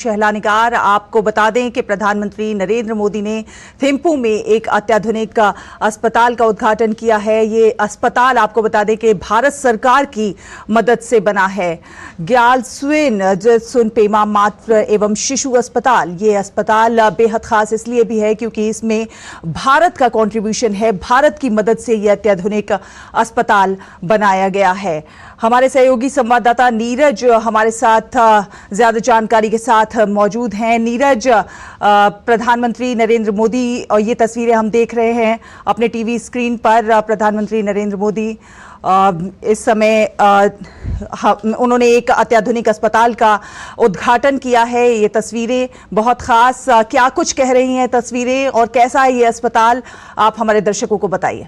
शहलानिकार, आपको बता दें कि प्रधानमंत्री नरेंद्र मोदी ने थिम्पू में एक अत्याधुनिक अस्पताल का उद्घाटन किया है। ये अस्पताल आपको बता दें कि भारत सरकार की मदद से बना है। ग्यालसुएन सुनपेमा मातृ एवं शिशु अस्पताल, ये अस्पताल बेहद खास इसलिए भी है क्योंकि इसमें भारत का कंट्रीब्यूशन है। भारत की मदद से यह अत्याधुनिक अस्पताल बनाया गया है। हमारे सहयोगी संवाददाता नीरज हमारे साथ ज्यादा जानकारी के साथ मौजूद हैं। नीरज, प्रधानमंत्री नरेंद्र मोदी, और ये तस्वीरें हम देख रहे हैं अपने टीवी स्क्रीन पर। प्रधानमंत्री नरेंद्र मोदी इस समय उन्होंने एक अत्याधुनिक अस्पताल का उद्घाटन किया है। ये तस्वीरें बहुत खास, क्या कुछ कह रही हैं तस्वीरें और कैसा है ये अस्पताल, आप हमारे दर्शकों को बताइए।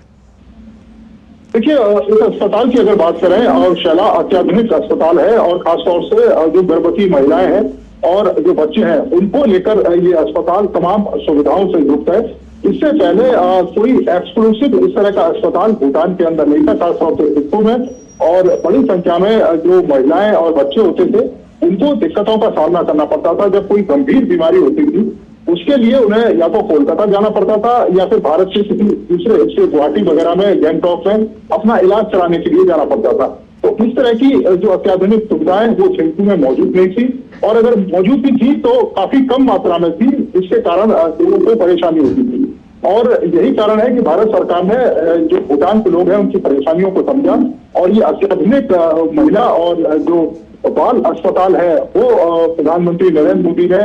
देखिए, इस अस्पताल की अगर बात करें और शैला अत्याधुनिक अस्पताल है और खासतौर से जो गर्भवती महिलाएं हैं और जो बच्चे हैं उनको लेकर ये अस्पताल तमाम सुविधाओं से युक्त है। इससे पहले कोई एक्सक्लूसिव इस तरह का अस्पताल भूटान के अंदर नहीं था, खासतौर से थिम्पू में, और बड़ी संख्या में जो महिलाएं और बच्चे होते थे उनको दिक्कतों का सामना करना पड़ता था। जब कोई गंभीर बीमारी होती थी उसके लिए उन्हें या तो कोलकाता जाना पड़ता था या फिर भारत के किसी दूसरे हिस्से, गुवाहाटी वगैरह में, गैंगटॉक में अपना इलाज कराने के लिए जाना पड़ता था। तो इस तरह की जो अत्याधुनिक सुविधाएं वो थिम्पू में मौजूद नहीं थी, और अगर मौजूद भी थी तो काफी कम मात्रा में थी, जिसके कारण लोगों को परेशानी होती थी। और यही कारण है कि भारत सरकार ने जो भूटान के लोग हैं उनकी परेशानियों को समझा और ये अत्याधुनिक महिला और जो बाल अस्पताल है वो प्रधानमंत्री नरेंद्र मोदी ने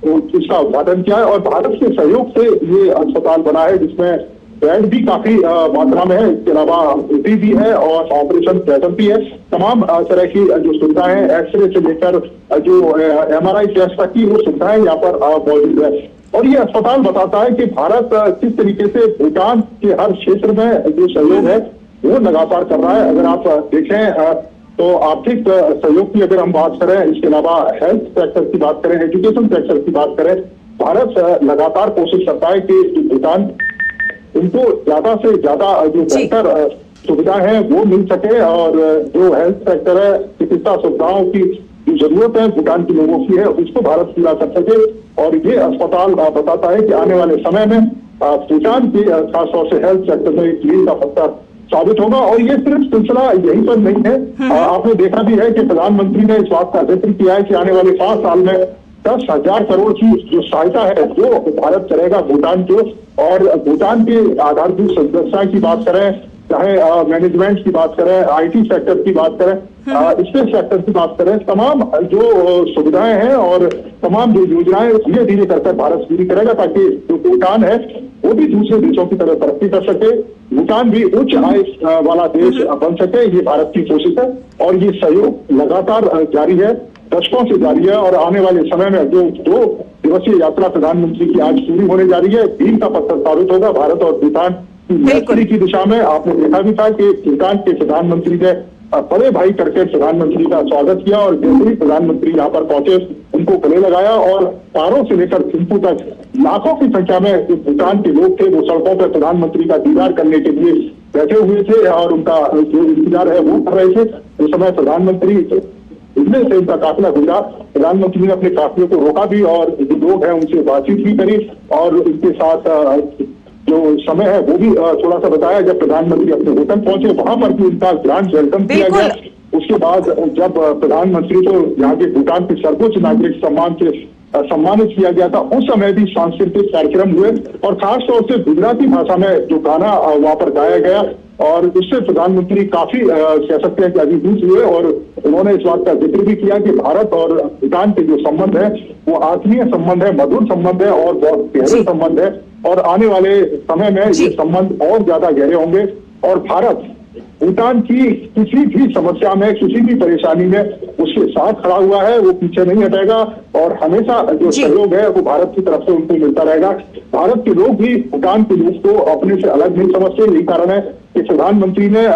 इसका उद्घाटन किया है। और भारत के सहयोग से ये अस्पताल बना है जिसमें बेड भी काफी मात्रा में है, इसके अलावा ओटी भी है और ऑपरेशन थिएटर भी है। तमाम तरह की जो सुविधाएं, एक्सरे से लेकर जो MRI टेस्ट तक की वो सुविधाएं यहाँ पर मौजूद है। और ये अस्पताल बताता है कि भारत किस तरीके से भूटान के हर क्षेत्र में जो सहयोग है वो लगातार कर रहा है। अगर आप देखें तो आर्थिक सहयोग की अगर हम बात करें, इसके अलावा हेल्थ सेक्टर की बात करें, एजुकेशन सेक्टर की बात करें, भारत लगातार कोशिश करता है कि भूटान उनको ज्यादा से ज्यादा जो बेहतर सुविधा है वो मिल सके, और जो हेल्थ सेक्टर है, चिकित्सा सुविधाओं की जो जरूरत है भूटान के लोगों की है उसको भारत पूरा कर सके। और ये अस्पताल बताता है कि आने वाले समय में भूटान के खासतौर से हेल्थ सेक्टर में एक मील का पत्थर साबित होगा। और ये सिर्फ सिलसिला यहीं पर नहीं है, आपने देखा भी है कि प्रधानमंत्री ने इस बात का जिक्र किया है कि आने वाले 5 साल में 10,000 करोड़ की जो सहायता है वो भारत करेगा भूटान को। और भूटान के आधारभूत संरचना की बात करें, चाहे मैनेजमेंट की बात करें, IT सेक्टर की बात करें, स्पेस सेक्टर की बात करें, तमाम जो सुविधाएं हैं और तमाम जो योजनाएं धीरे धीरे करके भारत पूरी करेगा ताकि जो भूटान है वो भी दूसरे देशों की तरह तरक्की कर सके, भूटान भी उच्च आय वाला देश बन सके। ये भारत की कोशिश है और ये सहयोग लगातार जारी है, दशकों से जारी है। और आने वाले समय में जो 2 दिवसीय यात्रा प्रधानमंत्री की आज पूरी होने जा रही है, मील का पत्थर साबित होगा भारत और भूटान की मैत्री की दिशा में। आपने देखा भी था कि भूटान के प्रधानमंत्री ने बड़े भाई करके प्रधानमंत्री का स्वागत किया और जैसे ही प्रधानमंत्री यहाँ पर पहुंचे उनको गले लगाया, और पारों से लेकर थिम्पू तक लाखों की संख्या में जो भूटान के लोग थे वो सड़कों पर प्रधानमंत्री का दीदार करने के लिए बैठे हुए थे और उनका जो इंतजार है वो कर रहे थे। उस समय प्रधानमंत्री इनमें से उनका काफिला गुजरा, प्रधानमंत्री ने अपने काफिले को रोका भी और जो लोग हैं उनसे बातचीत भी करी और उनके साथ जो समय है वो भी थोड़ा सा बताया। जब प्रधानमंत्री अपने होटल पहुंचे वहां पर भी उनका ग्रांड वेलकम किया गया। उसके बाद जब प्रधानमंत्री को यहाँ के भूटान के सर्वोच्च नागरिक सम्मान से सम्मानित किया गया था, उस समय भी सांस्कृतिक कार्यक्रम हुए और खासतौर से गुजराती भाषा में जो गाना वहां पर गाया गया और उससे प्रधानमंत्री काफी कह सकते हैं कि अभिभूत हुए। और उन्होंने इस बात का जिक्र भी किया कि भारत और भूटान के जो संबंध है वो आत्मीय संबंध है, मधुर संबंध है और बहुत गहरे संबंध है, और आने वाले समय में ये संबंध और ज्यादा गहरे होंगे। और भारत भूटान की किसी भी समस्या में, किसी भी परेशानी में उसके साथ खड़ा हुआ है, वो पीछे नहीं हटेगा और हमेशा जो सहयोग है वो भारत की तरफ से उनको मिलता रहेगा। भारत के लोग भी भूटान के लोग को अपने से अलग नहीं समझते। यही कारण है कि प्रधानमंत्री ने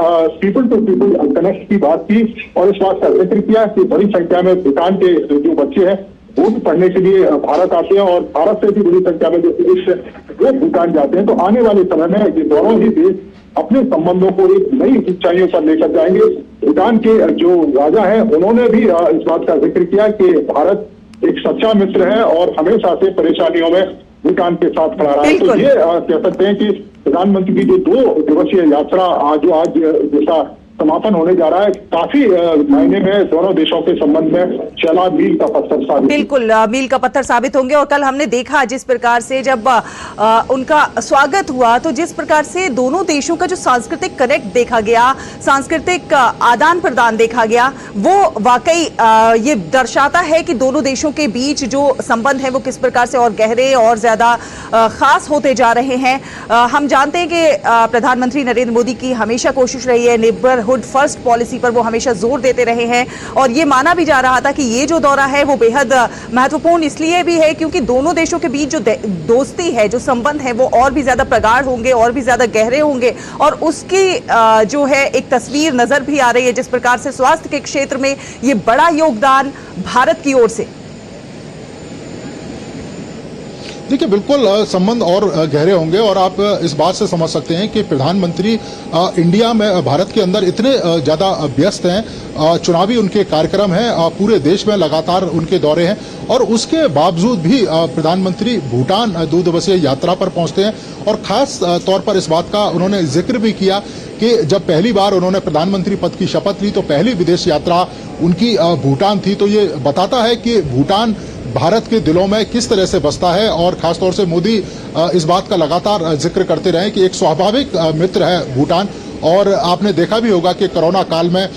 पीपल टू पीपल कनेक्ट की बात की और इस बात का जिक्र किया कि बड़ी संख्या में भूटान के जो बच्चे हैं वो भी पढ़ने के लिए भारत आते हैं और भारत से भी बड़ी संख्या में जो टूरिस्ट वो भूटान जाते हैं। तो आने वाले समय में ये दोनों ही देश अपने संबंधों को एक नई ऊंचाइयों पर लेकर जाएंगे। भूटान के जो राजा हैं उन्होंने भी इस बात का जिक्र किया कि भारत एक सच्चा मित्र है और हमेशा से परेशानियों में भूटान के साथ खड़ा रहा है। तो ये कह सकते हैं कि प्रधानमंत्री की जो 2 दिवसीय यात्रा जो आज जैसा समापन होने जा रहा है, काफी मायने में दोनों देशों के संबंध में शैला मील का पत्थर साबित, बिल्कुल मील का पत्थर साबित होंगे। और कल हमने देखा जिस प्रकार से जब उनका स्वागत हुआ, तो जिस प्रकार से दोनों देशों का जो सांस्कृतिक कनेक्ट देखा गया, सांस्कृतिक आदान प्रदान देखा गया, वो वाकई ये दर्शाता है कि दोनों देशों के बीच जो संबंध है वो किस प्रकार से और गहरे और ज्यादा खास होते जा रहे हैं। हम जानते हैं कि प्रधानमंत्री नरेंद्र मोदी की हमेशा कोशिश रही है, नेबरहुड फर्स्ट पॉलिसी पर वो हमेशा जोर देते रहे हैं। और ये माना भी जा रहा था कि ये जो दौरा है वो बेहद महत्वपूर्ण इसलिए भी है क्योंकि दोनों देशों के बीच जो दोस्ती है, जो संबंध है, वो और भी ज्यादा प्रगाढ़ होंगे, और भी ज्यादा गहरे होंगे। और उसकी जो है एक तस्वीर नजर भी आ रही है जिस प्रकार से स्वास्थ्य के क्षेत्र में ये बड़ा योगदान भारत की ओर से। देखिए, बिल्कुल संबंध और गहरे होंगे और आप इस बात से समझ सकते हैं कि प्रधानमंत्री इंडिया में, भारत के अंदर इतने ज्यादा व्यस्त हैं, चुनावी उनके कार्यक्रम हैं, पूरे देश में लगातार उनके दौरे हैं, और उसके बावजूद भी प्रधानमंत्री भूटान 2 दिवसीय यात्रा पर पहुंचते हैं। और खास तौर पर इस बात का उन्होंने जिक्र भी किया कि जब पहली बार उन्होंने प्रधानमंत्री पद की शपथ ली तो पहली विदेश यात्रा उनकी भूटान थी। तो ये बताता है कि भूटान भारत के दिलों में किस तरह से बसता है। और खासतौर से मोदी इस बात का लगातार जिक्र करते रहे कि एक स्वाभाविक मित्र है भूटान। और आपने देखा भी होगा कि कोरोना काल में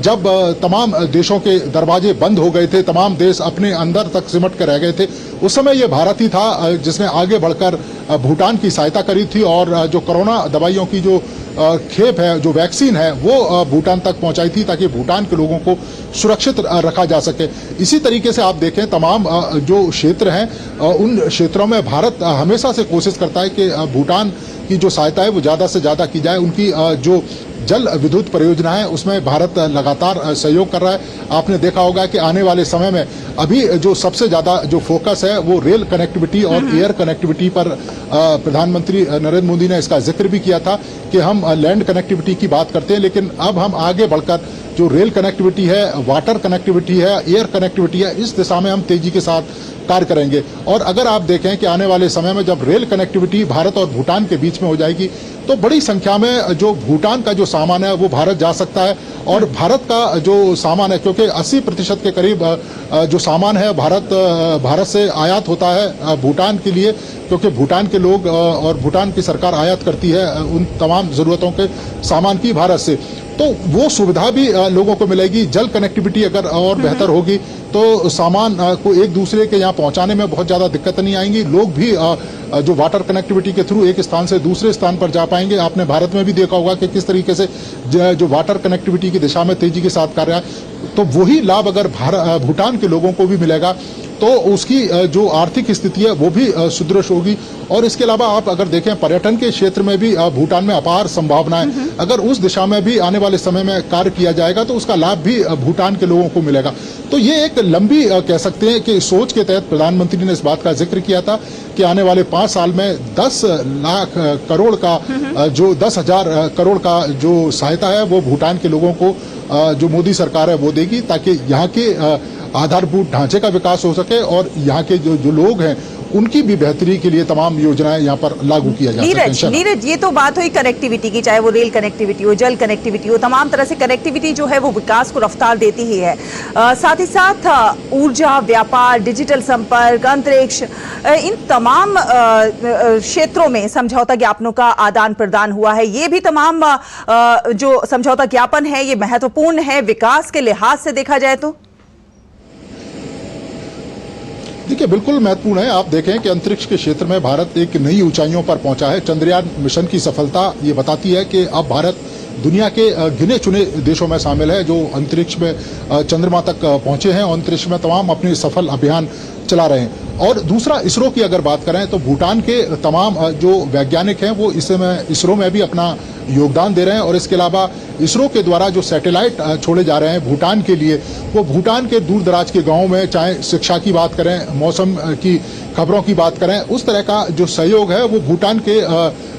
जब तमाम देशों के दरवाजे बंद हो गए थे, तमाम देश अपने अंदर तक सिमट कर रह गए थे, उस समय ये भारत ही था जिसने आगे बढ़कर भूटान की सहायता करी थी। और जो कोरोना दवाइयों की जो खेप है, जो वैक्सीन है, वो भूटान तक पहुंचाई थी ताकि भूटान के लोगों को सुरक्षित रखा जा सके। इसी तरीके से आप देखें तमाम जो क्षेत्र हैं उन क्षेत्रों में भारत हमेशा से कोशिश करता है कि भूटान की जो सहायता है वो ज्यादा से ज्यादा की जाए। उनकी जो जल विद्युत परियोजना है उसमें भारत लगातार सहयोग कर रहा है। आपने देखा होगा कि आने वाले समय में अभी जो सबसे ज्यादा जो फोकस है वो रेल कनेक्टिविटी और एयर कनेक्टिविटी पर प्रधानमंत्री नरेंद्र मोदी ने इसका जिक्र भी किया था कि हम लैंड कनेक्टिविटी की बात करते हैं, लेकिन अब हम आगे बढ़कर जो रेल कनेक्टिविटी है, वाटर कनेक्टिविटी है, एयर कनेक्टिविटी है, इस दिशा में हम तेजी के साथ कार्य करेंगे। और अगर आप देखें कि आने वाले समय में जब रेल कनेक्टिविटी भारत और भूटान के बीच में हो जाएगी तो बड़ी संख्या में जो भूटान का जो सामान है वो भारत जा सकता है। और भारत का जो सामान है, क्योंकि 80% के करीब जो सामान है भारत से आयात होता है भूटान के लिए, क्योंकि भूटान के लोग और भूटान की सरकार आयात करती है उन तमाम जरूरतों के सामान की भारत से। तो वो सुविधा भी लोगों को मिलेगी। जल कनेक्टिविटी अगर और बेहतर होगी तो सामान को एक दूसरे के यहाँ पहुंचाने में बहुत ज्यादा दिक्कत नहीं आएंगी। लोग भी जो वाटर कनेक्टिविटी के थ्रू एक स्थान से दूसरे स्थान पर जा पाएंगे। आपने भारत में भी देखा होगा कि किस तरीके से जो वाटर कनेक्टिविटी की दिशा में तेजी के साथ कार्य है, तो वही लाभ अगर भूटान के लोगों को भी मिलेगा तो उसकी जो आर्थिक स्थिति है वो भी सुदृढ़ होगी। और इसके अलावा आप अगर देखें पर्यटन के क्षेत्र में भी भूटान में अपार संभावनाएं, अगर उस दिशा में भी आने वाले समय में कार्य किया जाएगा तो उसका लाभ भी भूटान के लोगों को मिलेगा। तो ये एक लंबी कह सकते हैं कि सोच के तहत प्रधानमंत्री ने इस बात का जिक्र किया था कि आने वाले 5 साल में 10 लाख करोड़ का जो 10,000 करोड़ का जो सहायता है वो भूटान के लोगों को जो मोदी सरकार है वो देगी, ताकि यहाँ के आधारभूत ढांचे का विकास हो सके और यहाँ के जो लोग हैं उनकी भी बेहतरी के लिए तमाम योजनाएं यहाँ पर लागू किया जा सके। नीरज, ये तो बात हुई कनेक्टिविटी की, चाहे वो रेल कनेक्टिविटी हो, जल कनेक्टिविटी हो, तमाम तरह से कनेक्टिविटी जो है वो विकास को रफ्तार देती ही है। साथ ही साथ ऊर्जा, व्यापार, डिजिटल संपर्क, अंतरिक्ष, इन तमाम क्षेत्रों में समझौता ज्ञापनों का आदान प्रदान हुआ है। ये भी तमाम जो समझौता ज्ञापन है ये महत्वपूर्ण है विकास के लिहाज से देखा जाए तो। देखिए, बिल्कुल महत्वपूर्ण है। आप देखें कि अंतरिक्ष के क्षेत्र में भारत एक नई ऊंचाइयों पर पहुंचा है। चंद्रयान मिशन की सफलता ये बताती है कि अब भारत दुनिया के गिने चुने देशों में शामिल है जो अंतरिक्ष में चंद्रमा तक पहुंचे हैं और अंतरिक्ष में तमाम अपने सफल अभियान चला रहे हैं। और दूसरा, इसरो की अगर बात करें तो भूटान के तमाम जो वैज्ञानिक हैं वो इसरो में भी अपना योगदान दे रहे हैं। और इसके अलावा इसरो के द्वारा जो सैटेलाइट छोड़े जा रहे हैं भूटान के लिए, वो भूटान के दूर दराज के गांवों में, चाहे शिक्षा की बात करें, मौसम की खबरों की बात करें, उस तरह का जो सहयोग है वो भूटान के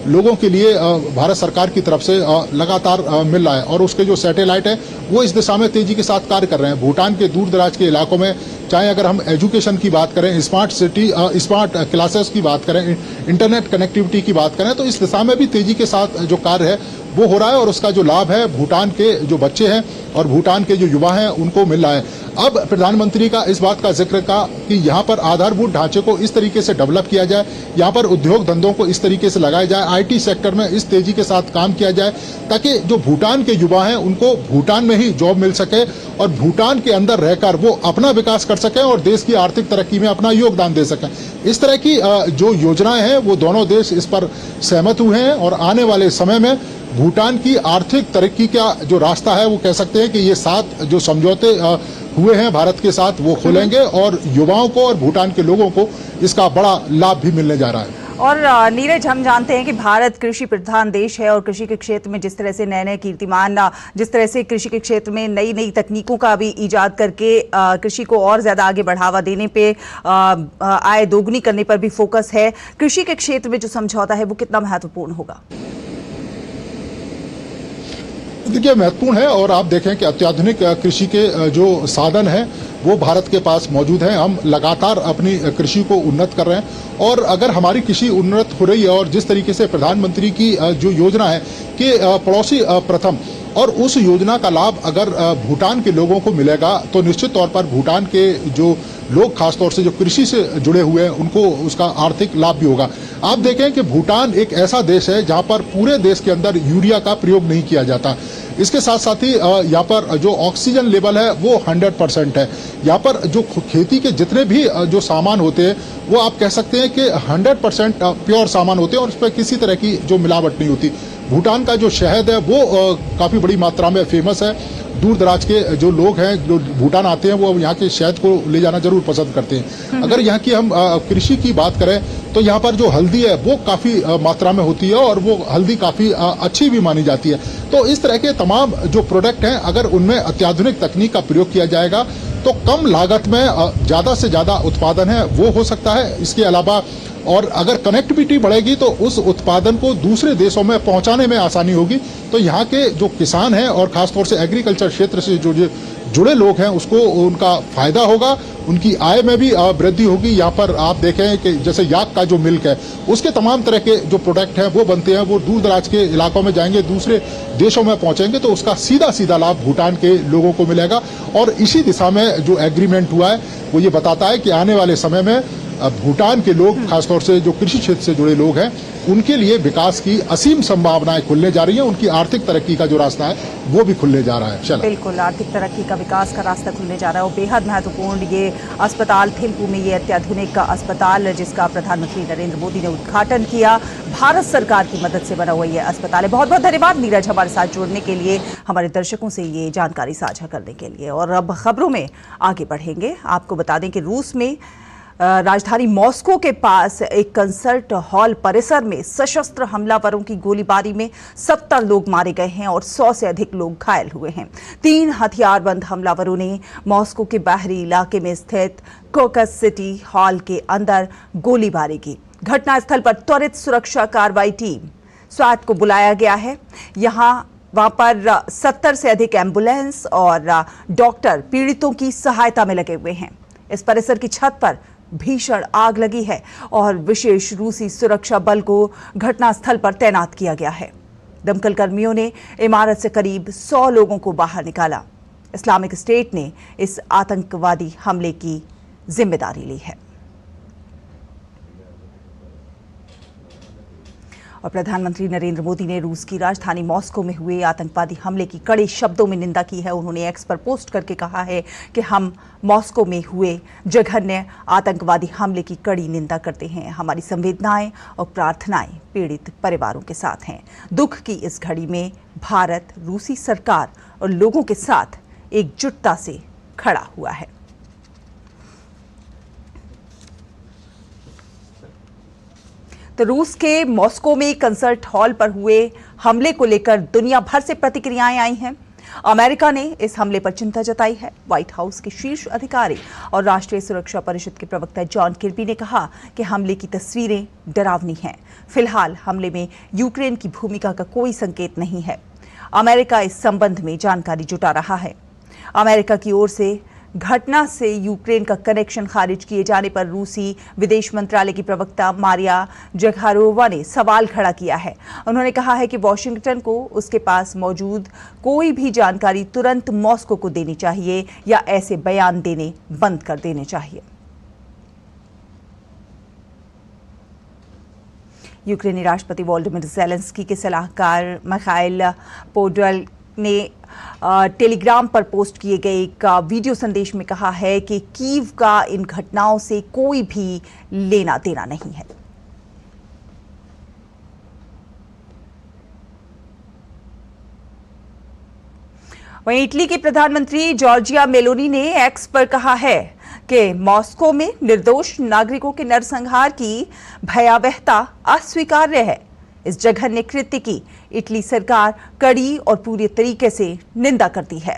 लोगों के लिए भारत सरकार की तरफ से लगातार मिल रहा है और उसके जो सैटेलाइट है वो इस दिशा में तेजी के साथ कार्य कर रहे हैं। भूटान के दूर दराज के इलाकों में चाहे अगर हम एजुकेशन की बात करें, स्मार्ट सिटी, स्मार्ट क्लासेस की बात करें, इंटरनेट कनेक्टिविटी की बात करें, तो इस दिशा में भी तेजी के साथ जो कार्य है वो हो रहा है और उसका जो लाभ है भूटान के जो बच्चे हैं और भूटान के जो युवा हैं उनको मिल रहा है। अब प्रधानमंत्री का इस बात का जिक्र का कि यहाँ पर आधारभूत ढांचे को इस तरीके से डेवलप किया जाए, यहाँ पर उद्योग धंधों को इस तरीके से लगाया जाए, आईटी सेक्टर में इस तेजी के साथ काम किया जाए ताकि जो भूटान के युवा हैं उनको भूटान में ही जॉब मिल सके और भूटान के अंदर रहकर वो अपना विकास कर सकें और देश की आर्थिक तरक्की में अपना योगदान दे सकें। इस तरह की जो योजनाएं हैं वो दोनों देश इस पर सहमत हुए हैं और आने वाले समय में भूटान की आर्थिक तरक्की का जो रास्ता है वो कह सकते हैं कि ये 7 जो समझौते हुए हैं भारत के साथ वो खोलेंगे और युवाओं को और भूटान के लोगों को इसका बड़ा लाभ भी मिलने जा रहा है। और नीरज, हम जानते हैं कि भारत कृषि प्रधान देश है और कृषि के क्षेत्र में जिस तरह से नए नए कीर्तिमान, जिस तरह से कृषि के क्षेत्र में नई नई तकनीकों का भी ईजाद करके कृषि को और ज्यादा आगे बढ़ावा देने पे, आय दोगुनी करने पर भी फोकस है। कृषि के क्षेत्र में जो समझौता है वो कितना महत्वपूर्ण होगा? देखिए महत्वपूर्ण है और आप देखें कि अत्याधुनिक कृषि के जो साधन हैं वो भारत के पास मौजूद हैं। हम लगातार अपनी कृषि को उन्नत कर रहे हैं और अगर हमारी कृषि उन्नत हो रही है और जिस तरीके से प्रधानमंत्री की जो योजना है कि पड़ोसी प्रथम, और उस योजना का लाभ अगर भूटान के लोगों को मिलेगा तो निश्चित तौर पर भूटान के जो लोग खासतौर से जो कृषि से जुड़े हुए हैं उनको उसका आर्थिक लाभ भी होगा। आप देखें कि भूटान एक ऐसा देश है जहां पर पूरे देश के अंदर यूरिया का प्रयोग नहीं किया जाता। इसके साथ साथ ही यहाँ पर जो ऑक्सीजन लेवल है वो 100% है। यहाँ पर जो खेती के जितने भी जो सामान होते हैं वो आप कह सकते हैं कि 100% प्योर सामान होते हैं और उस पर किसी तरह की जो मिलावट नहीं होती। भूटान का जो शहद है वो काफ़ी बड़ी मात्रा में फेमस है। दूर दराज के जो लोग हैं जो भूटान आते हैं वो यहाँ के शहद को ले जाना जरूर पसंद करते हैं। अगर यहाँ की हम कृषि की बात करें तो यहाँ पर जो हल्दी है वो काफ़ी मात्रा में होती है और वो हल्दी काफ़ी अच्छी भी मानी जाती है। तो इस तरह के तमाम जो प्रोडक्ट हैं अगर उनमें अत्याधुनिक तकनीक का प्रयोग किया जाएगा तो कम लागत में ज़्यादा से ज़्यादा उत्पादन है वो हो सकता है। इसके अलावा और अगर कनेक्टिविटी बढ़ेगी तो उस उत्पादन को दूसरे देशों में पहुंचाने में आसानी होगी। तो यहाँ के जो किसान हैं और खासतौर से एग्रीकल्चर क्षेत्र से जो जुड़े लोग हैं उसको उनका फायदा होगा, उनकी आय में भी वृद्धि होगी। यहाँ पर आप देखें कि जैसे याक का जो मिल्क है उसके तमाम तरह के जो प्रोडक्ट हैं वो बनते हैं, वो दूर दराज के इलाकों में जाएंगे, दूसरे देशों में पहुंचेंगे तो उसका सीधा सीधा लाभ भूटान के लोगों को मिलेगा। और इसी दिशा में जो एग्रीमेंट हुआ है वो ये बताता है कि आने वाले समय में भूटान के लोग खासतौर से जो कृषि क्षेत्र से जुड़े लोग हैं उनके लिए विकास की असीम संभावनाएं खुलने जा रही हैं। उनकी आर्थिक तरक्की का जो रास्ता है वो भी खुलने जा रहा है। चलो, बिल्कुल, आर्थिक तरक्की का, विकास का रास्ता खुलने जा रहा है और बेहद महत्वपूर्ण ये अस्पताल थिम्पू में, ये अत्याधुनिक अस्पताल जिसका प्रधानमंत्री नरेंद्र मोदी ने उद्घाटन किया, भारत सरकार की मदद से बना हुआ ये अस्पताल है। बहुत बहुत धन्यवाद नीरज हमारे साथ जुड़ने के लिए, हमारे दर्शकों से ये जानकारी साझा करने के लिए। और अब खबरों में आगे बढ़ेंगे। आपको बता दें कि रूस में राजधानी मॉस्को के पास एक कंसर्ट हॉल परिसर में सशस्त्र हमलावरों की गोलीबारी में 70 लोग मारे गए हैं और 100 से अधिक लोग घायल हुए हैं। 3 हथियारबंद हमलावरों ने मॉस्को के बाहरी इलाके में स्थित क्रोकस सिटी हॉल के अंदर गोलीबारी की। घटनास्थल पर त्वरित सुरक्षा कार्रवाई टीम स्वाट को बुलाया गया है। वहां पर 70 से अधिक एम्बुलेंस और डॉक्टर पीड़ितों की सहायता में लगे हुए हैं। इस परिसर की छत पर भीषण आग लगी है और विशेष रूसी सुरक्षा बल को घटनास्थल पर तैनात किया गया है। दमकल कर्मियों ने इमारत से करीब 100 लोगों को बाहर निकाला। इस्लामिक स्टेट ने इस आतंकवादी हमले की जिम्मेदारी ली है। और प्रधानमंत्री नरेंद्र मोदी ने रूस की राजधानी मॉस्को में हुए आतंकवादी हमले की कड़े शब्दों में निंदा की है। उन्होंने एक्स पर पोस्ट करके कहा है कि हम मॉस्को में हुए जघन्य आतंकवादी हमले की कड़ी निंदा करते हैं। हमारी संवेदनाएं और प्रार्थनाएं पीड़ित परिवारों के साथ हैं। दुख की इस घड़ी में भारत रूसी सरकार और लोगों के साथ एकजुटता से खड़ा हुआ है। तो रूस के मॉस्को में कंसर्ट हॉल पर हुए हमले को लेकर दुनिया भर से प्रतिक्रियाएं आई हैं। अमेरिका ने इस हमले पर चिंता जताई है। व्हाइट हाउस के शीर्ष अधिकारी और राष्ट्रीय सुरक्षा परिषद के प्रवक्ता जॉन किर्बी ने कहा कि हमले की तस्वीरें डरावनी हैं। फिलहाल हमले में यूक्रेन की भूमिका का कोई संकेत नहीं है। अमेरिका इस संबंध में जानकारी जुटा रहा है। अमेरिका की ओर से घटना से यूक्रेन का कनेक्शन खारिज किए जाने पर रूसी विदेश मंत्रालय की प्रवक्ता मारिया जखारोवा ने सवाल खड़ा किया है। उन्होंने कहा है कि वॉशिंगटन को उसके पास मौजूद कोई भी जानकारी तुरंत मॉस्को को देनी चाहिए या ऐसे बयान देने बंद कर देने चाहिए। यूक्रेनी राष्ट्रपति वोलोदिमीर ज़ेलेंस्की के सलाहकार मिखाइल पोडोल ने टेलीग्राम पर पोस्ट किए गए एक वीडियो संदेश में कहा है कि कीव का इन घटनाओं से कोई भी लेना देना नहीं है। वहीं इटली के प्रधानमंत्री जॉर्जिया मेलोनी ने एक्स पर कहा है कि मॉस्को में निर्दोष नागरिकों के नरसंहार की भयावहता अस्वीकार्य है। इस जघन्य कृत्य की इटली सरकार कड़ी और पूरे तरीके से निंदा करती है।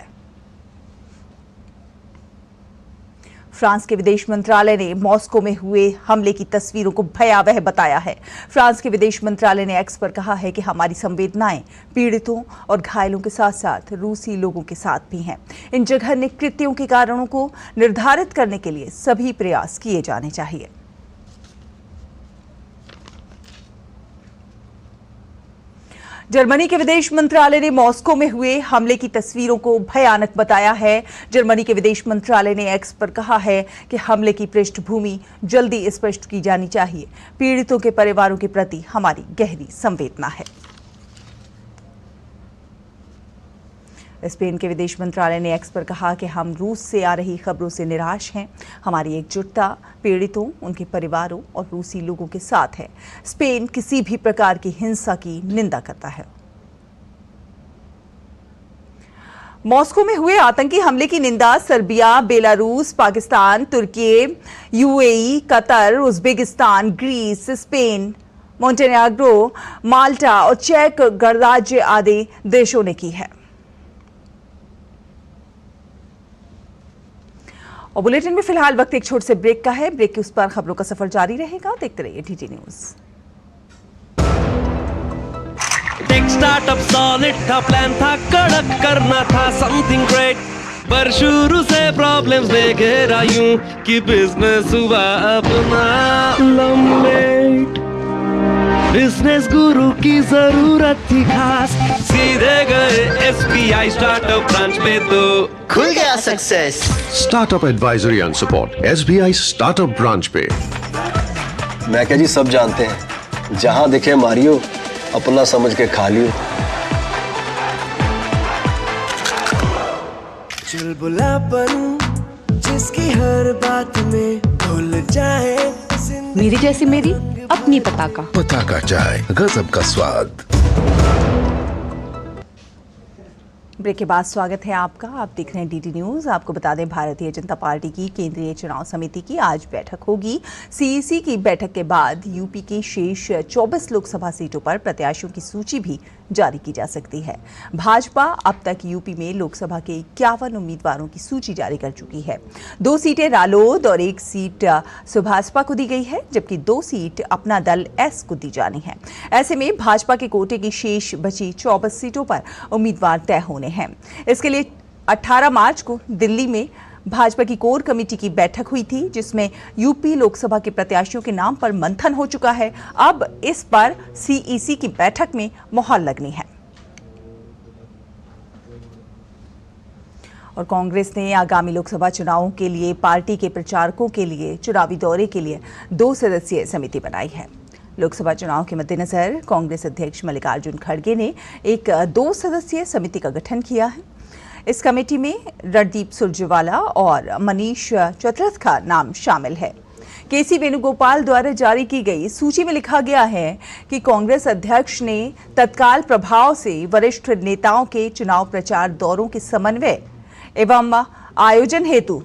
फ्रांस के विदेश मंत्रालय ने मॉस्को में हुए हमले की तस्वीरों को भयावह बताया है। फ्रांस के विदेश मंत्रालय ने एक्स पर कहा है कि हमारी संवेदनाएं पीड़ितों और घायलों के साथ साथ रूसी लोगों के साथ भी हैं। इन जघन्य कृत्यों के कारणों को निर्धारित करने के लिए सभी प्रयास किए जाने चाहिए। जर्मनी के विदेश मंत्रालय ने मॉस्को में हुए हमले की तस्वीरों को भयानक बताया है। जर्मनी के विदेश मंत्रालय ने एक्स पर कहा है कि हमले की पृष्ठभूमि जल्दी स्पष्ट की जानी चाहिए। पीड़ितों के परिवारों के प्रति हमारी गहरी संवेदना है। स्पेन के विदेश मंत्रालय ने एक्स पर कहा कि हम रूस से आ रही खबरों से निराश हैं। हमारी एकजुटता पीड़ितों, उनके परिवारों और रूसी लोगों के साथ है। स्पेन किसी भी प्रकार की हिंसा की निंदा करता है। मॉस्को में हुए आतंकी हमले की निंदा सर्बिया, बेलारूस, पाकिस्तान, तुर्की, UAE, Qatar, Uzbekistan, Greece, Spain, Montenegro, Malta और चेक गणराज्य आदि देशों ने की है। और बुलेटिन में फिलहाल वक्त एक छोटे से ब्रेक का है। ब्रेक के उस पर खबरों का सफर जारी रहेगा। देखते रहिए DD news. Tech startup solid था, प्लान था कड़क, करना था समथिंग ग्रेट, पर शुरू से प्रॉब्लम्स ने घेरा यूं कि बिजनेस हुआ अपना लम्बेट। बिजनेस गुरु की जरूरत थी खास, सीधे गए SBI स्टार्टअप ब्रांच पे तो खुल गया success. Startup advisory and support SBI startup branch पे। मैं क्या जी, सब जानते हैं, जहां दिखे मारियो, अपना समझ के खा लियो। चुलबुलापन जिसकी हर बात में भूल जाए, मेरी जैसी मेरी अपनी पताका। पताका चाय, गजब का स्वाद। ब्रेक के बाद स्वागत है आपका। आप देख रहे हैं डीडी न्यूज। आपको बता दें, भारतीय जनता पार्टी की केंद्रीय चुनाव समिति की आज बैठक होगी। सीईसी की बैठक के बाद यूपी की शेष 24 लोकसभा सीटों पर प्रत्याशियों की सूची भी जारी की जा सकती है। भाजपा अब तक यूपी में लोकसभा के 51 उम्मीदवारों की सूची जारी कर चुकी है। 2 सीटें रालोद और 1 सीट सुभाषपा को दी गई है, जबकि 2 सीट अपना दल एस को दी जानी है। ऐसे में भाजपा के कोटे की शेष बची 24 सीटों पर उम्मीदवार तय होने हैं। इसके लिए 18 मार्च को दिल्ली में भाजपा की कोर कमेटी की बैठक हुई थी, जिसमें यूपी लोकसभा के प्रत्याशियों के नाम पर मंथन हो चुका है। अब इस पर सीईसी की बैठक में मुहर लगनी है। और कांग्रेस ने आगामी लोकसभा चुनावों के लिए पार्टी के प्रचारकों के लिए चुनावी दौरे के लिए 2 सदस्यीय समिति बनाई है। लोकसभा चुनाव के मद्देनजर कांग्रेस अध्यक्ष मल्लिकार्जुन खड़गे ने एक 2 सदस्यीय समिति का गठन किया है। इस कमेटी में रणदीप सुरजेवाला और मनीष चतरथ का नाम शामिल है। केसी वेणुगोपाल द्वारा जारी की गई सूची में लिखा गया है कि कांग्रेस अध्यक्ष ने तत्काल प्रभाव से वरिष्ठ नेताओं के चुनाव प्रचार दौरों के समन्वय एवं आयोजन हेतु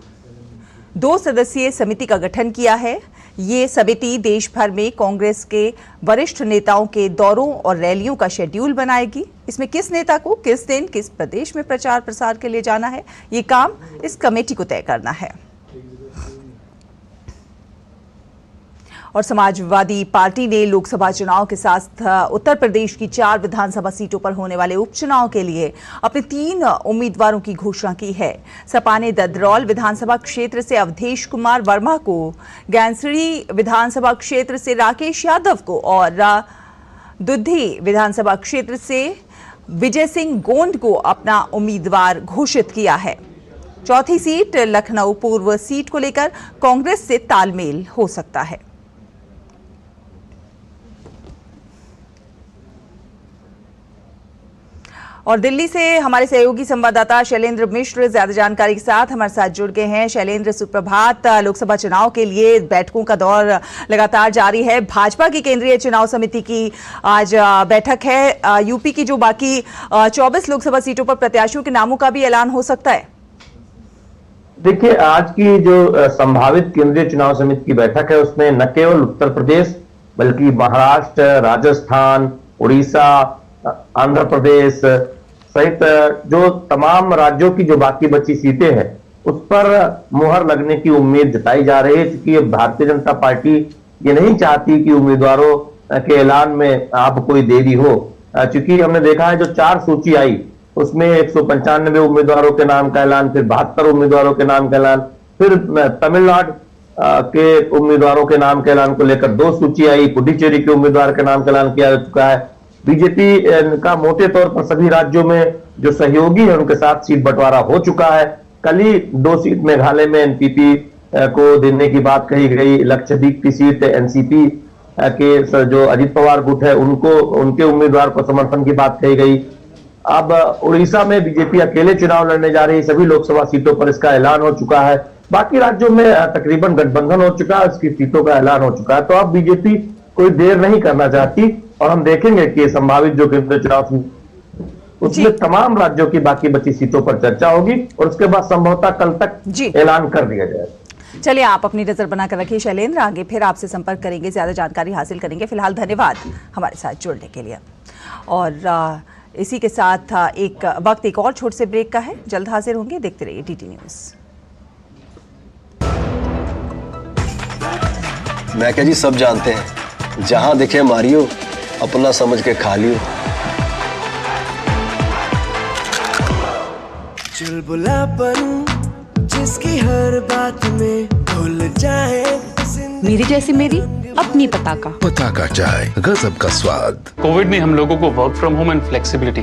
2 सदस्यीय समिति का गठन किया है। ये समिति देश भर में कांग्रेस के वरिष्ठ नेताओं के दौरों और रैलियों का शेड्यूल बनाएगी। इसमें किस नेता को किस दिन किस प्रदेश में प्रचार प्रसार के लिए जाना है, ये काम इस कमेटी को तय करना है। और समाजवादी पार्टी ने लोकसभा चुनाव के साथ उत्तर प्रदेश की 4 विधानसभा सीटों पर होने वाले उपचुनाव के लिए अपने 3 उम्मीदवारों की घोषणा की है। सपा ने ददरौल विधानसभा क्षेत्र से अवधेश कुमार वर्मा को, गैंसड़ी विधानसभा क्षेत्र से राकेश यादव को और दुद्धी विधानसभा क्षेत्र से विजय सिंह गोंड को अपना उम्मीदवार घोषित किया है। चौथी सीट लखनऊ पूर्व सीट को लेकर कांग्रेस से तालमेल हो सकता है। और दिल्ली से हमारे सहयोगी संवाददाता शैलेंद्र मिश्र ज्यादा जानकारी के साथ हमारे साथ जुड़ गए हैं। शैलेंद्र, सुप्रभात। लोकसभा चुनाव के लिए बैठकों का दौर लगातार जारी है। भाजपा की केंद्रीय चुनाव समिति की आज बैठक है। यूपी की जो बाकी 24 लोकसभा सीटों पर प्रत्याशियों के नामों का भी ऐलान हो सकता है। देखिए, आज की जो संभावित केंद्रीय चुनाव समिति की बैठक है उसमें न केवल उत्तर प्रदेश बल्कि महाराष्ट्र, राजस्थान, उड़ीसा, आंध्र प्रदेश सहित जो तमाम राज्यों की जो बाकी बची सीटें हैं उस पर मुहर लगने की उम्मीद जताई जा रही है, क्योंकि भारतीय जनता पार्टी ये नहीं चाहती कि उम्मीदवारों के ऐलान में आप कोई देरी हो। चूंकि हमने देखा है जो 4 सूची आई उसमें 195 उम्मीदवारों के नाम का ऐलान, फिर 72 उम्मीदवारों के नाम का ऐलान, फिर तमिलनाडु के उम्मीदवारों के नाम के ऐलान को लेकर 2 सूची आई, पुडुचेरी के उम्मीदवार के नाम का ऐलान किया जा चुका है। बीजेपी का मोटे तौर पर सभी राज्यों में जो सहयोगी है उनके साथ सीट बंटवारा हो चुका है। कल ही 2 सीट मेघालय में एनपीपी को देने की बात कही गई। लक्षद्वीप की सीट एनसीपी के जो अजित पवार गुट है उनको, उनके उम्मीदवार को समर्थन की बात कही गई। अब उड़ीसा में बीजेपी अकेले चुनाव लड़ने जा रही है। सभी लोकसभा सीटों पर इसका ऐलान हो चुका है। बाकी राज्यों में तकरीबन गठबंधन हो चुका है, इसकी सीटों का ऐलान हो चुका है। तो अब बीजेपी कोई देर नहीं करना चाहती और हम देखेंगे कि संभावित जो केंद्रीय चुनाव उसमें तमाम राज्यों की बाकी बची सीटों पर चर्चा होगी और उसके बाद संभवतः कल तक ऐलान कर दिया जाएगा। चलिए, आप अपनी नजर बनाकर रखिए शैलेंद्र, आगे फिर आपसे संपर्क करेंगे, ज्यादा जानकारी हासिल करेंगे। फिलहाल धन्यवाद हमारे साथ जुड़ने के लिए। और इसी के साथ एक और छोटे से ब्रेक का है। जल्द हाजिर होंगे, देखते रहिए डीटी न्यूज। मैं क्या जी, सब जानते हैं जहां दिखे मारियो अपना समझ के खा लियो। चुलबुलापन जिसकी हर बात में भूल जाए, मेरी जैसी मेरी अपनी पताका। पताका चाय, गजब का स्वाद। कोविड ने हम लोगों को work from home and flexibility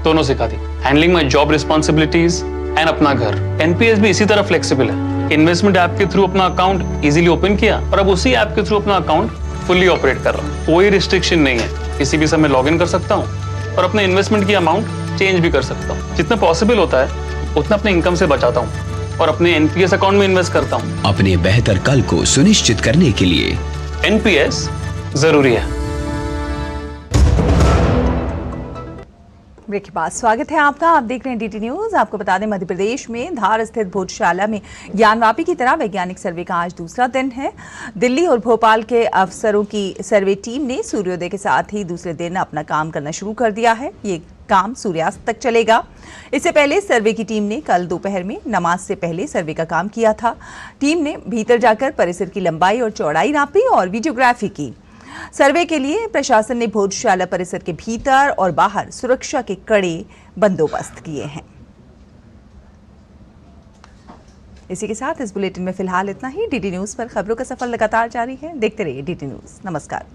दोनों सिखा दी। Handling my job responsibilities and अपना घर। एनपीएस भी इसी तरह फ्लेक्सिबल है। इन्वेस्टमेंट ऐप के थ्रू अपना अकाउंट इजीली ओपन किया और अब उसी ऐप के थ्रू अपना अकाउंट फुल्ली ऑपरेट कर रहा हूँ। कोई रिस्ट्रिक्शन नहीं है, किसी भी समय लॉग इन कर सकता हूँ और अपने इन्वेस्टमेंट की अमाउंट चेंज भी कर सकता हूँ। जितना पॉसिबल होता है उतना अपने इनकम से बचाता हूँ और अपने एनपीएस अकाउंट में इन्वेस्ट करता हूँ। अपने बेहतर कल को सुनिश्चित करने के लिए एनपीएस जरूरी है। ब्रेक के बाद स्वागत है आपका। आप देख रहे हैं डीटी न्यूज। आपको बता दें, मध्य प्रदेश में धार स्थित भोजशाला में ज्ञानवापी की तरह वैज्ञानिक सर्वे का आज दूसरा दिन है। दिल्ली और भोपाल के अफसरों की सर्वे टीम ने सूर्योदय के साथ ही दूसरे दिन अपना काम करना शुरू कर दिया है। ये काम सूर्यास्त तक चलेगा। इससे पहले सर्वे की टीम ने कल दोपहर में नमाज से पहले सर्वे का काम किया था। टीम ने भीतर जाकर परिसर की लंबाई और चौड़ाई नापी और वीडियोग्राफी की। सर्वे के लिए प्रशासन ने भोजशाला परिसर के भीतर और बाहर सुरक्षा के कड़े बंदोबस्त किए हैं। इसी के साथ इस बुलेटिन में फिलहाल इतना ही। डीटी न्यूज पर खबरों का सफर लगातार जारी है। देखते रहिए डीटी न्यूज। नमस्कार।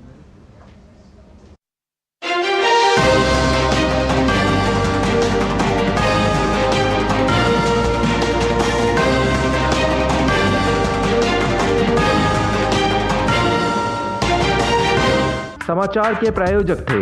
समाचार के प्रायोजक थे